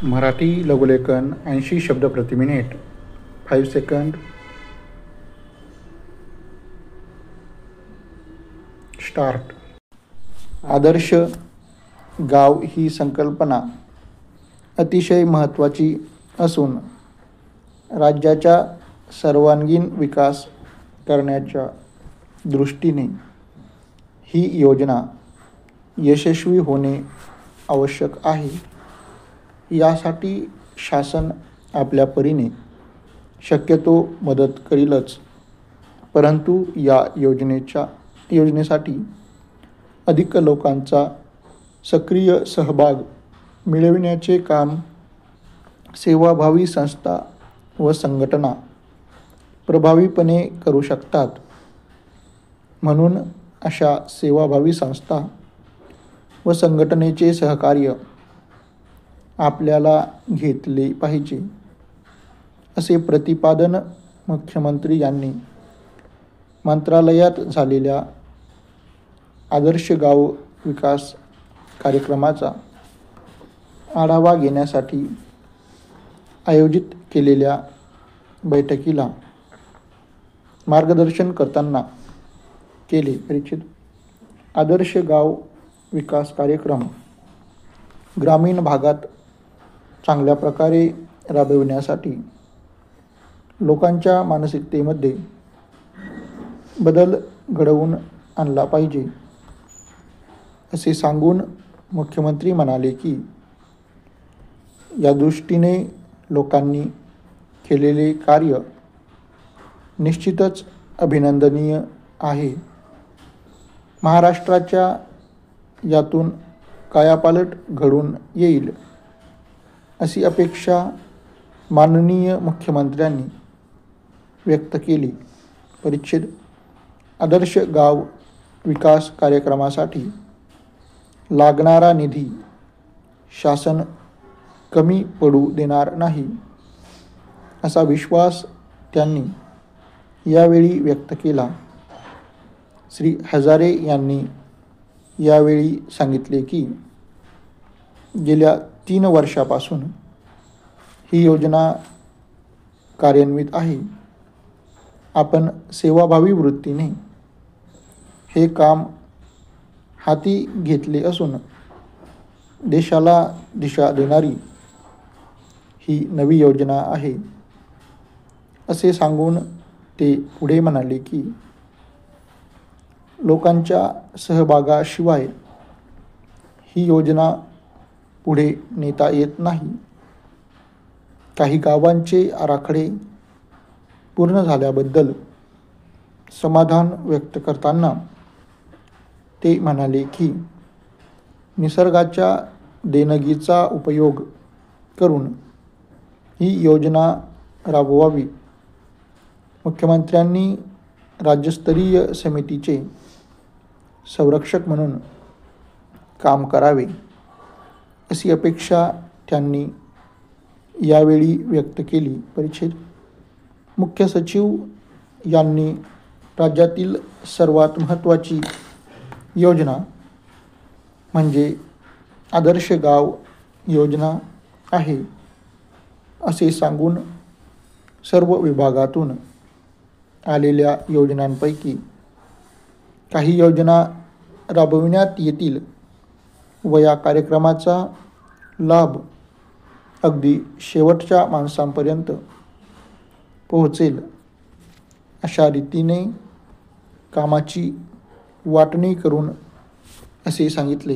मराठी लघुलेखन 80 शब्द प्रति minute. 5 second. Start. आदर्श गाव ही संकल्पना अतिशय महत्त्वाची असून राज्याचा सर्वांगीण विकास करण्याच्या दृष्टीने ही योजना यशस्वी होणे आवश्यक आहे. यासाठी शासन आपल्या परीने शक्यतो मदत करीलच, परंतु या योजनेसाठी अधिक लोकांचा सक्रिय सहभाग मिळविण्याचे काम सेवाभावी संस्था व संघटना प्रभावीपणे करू शकतात. म्हणून अशा सेवाभावी संस्था व संघटनेचे सहकार्य आपल्याला घेतले पाहिजे, असे प्रतिपादन मुख्यमंत्री यांनी मंत्रालयात झालेल्या आदर्श गाव विकास कार्यक्रमाचा आढावा घेण्यासाठी आयोजित केलेल्या बैठकीला मार्गदर्शन करताना केले. परिचित. आदर्श गाव विकास कार्यक्रम ग्रामीण भागात चांगल्या प्रकारे राबविण्यासाठी लोकांच्या मानसिकतेमध्ये बदल घडवून आणला पाहिजे, असे सांगून मुख्यमंत्री म्हणाले की या दृष्टीने लोकांनी केलेले कार्य निश्चितच अभिनंदनीय आहे. महाराष्ट्राच्या यातून कायापालट घडून येईल, अशी अपेक्षा माननीय मुख्यमंत्र्यांनी व्यक्त केली. परिच्छेद. आदर्श गाव विकास कार्यक्रमासाठी लागणारा निधी शासन कमी पडू देणार नाही, असा विश्वास त्यांनी यावेळी व्यक्त केला. श्री हजारे यांनी यावेळी सांगितले की गेल्या 3 वर्षापासून ही योजना कार्यान्वित आहे. आपण सेवाभावी वृत्तीने हे काम हाती घेतले असून देशाला दिशा देणारी ही नवी योजना आहे, असे सांगून ते पुढे म्हणाले की लोकांच्या सहभागाशिवाय ही योजना पुढे नेता येत नाही. काही गावांचे आराखडे पूर्ण झाल्याबद्दल समाधान व्यक्त करताना ते म्हणाले की निसर्गाच्या देणगीचा उपयोग करून ही योजना राबवावी. मुख्यमंत्र्यांनी राज्यस्तरीय समितीचे संरक्षक म्हणून काम करावे, अशी अपेक्षा त्यांनी यावेळी व्यक्त केली. परिच्छेद. मुख्य सचिव यांनी राज्यातील सर्वात महत्त्वाची योजना म्हणजे आदर्श गाव योजना आहे, असे सांगून सर्व विभागातून आलेल्या योजनांपैकी काही योजना राबविण्यात येतील व या कार्यक्रमाचा लाभ अगदी शेवटच्या माणसांपर्यंत पोहोचेल, अशा रीतीने कामाची वाटणी करून असे सांगितले.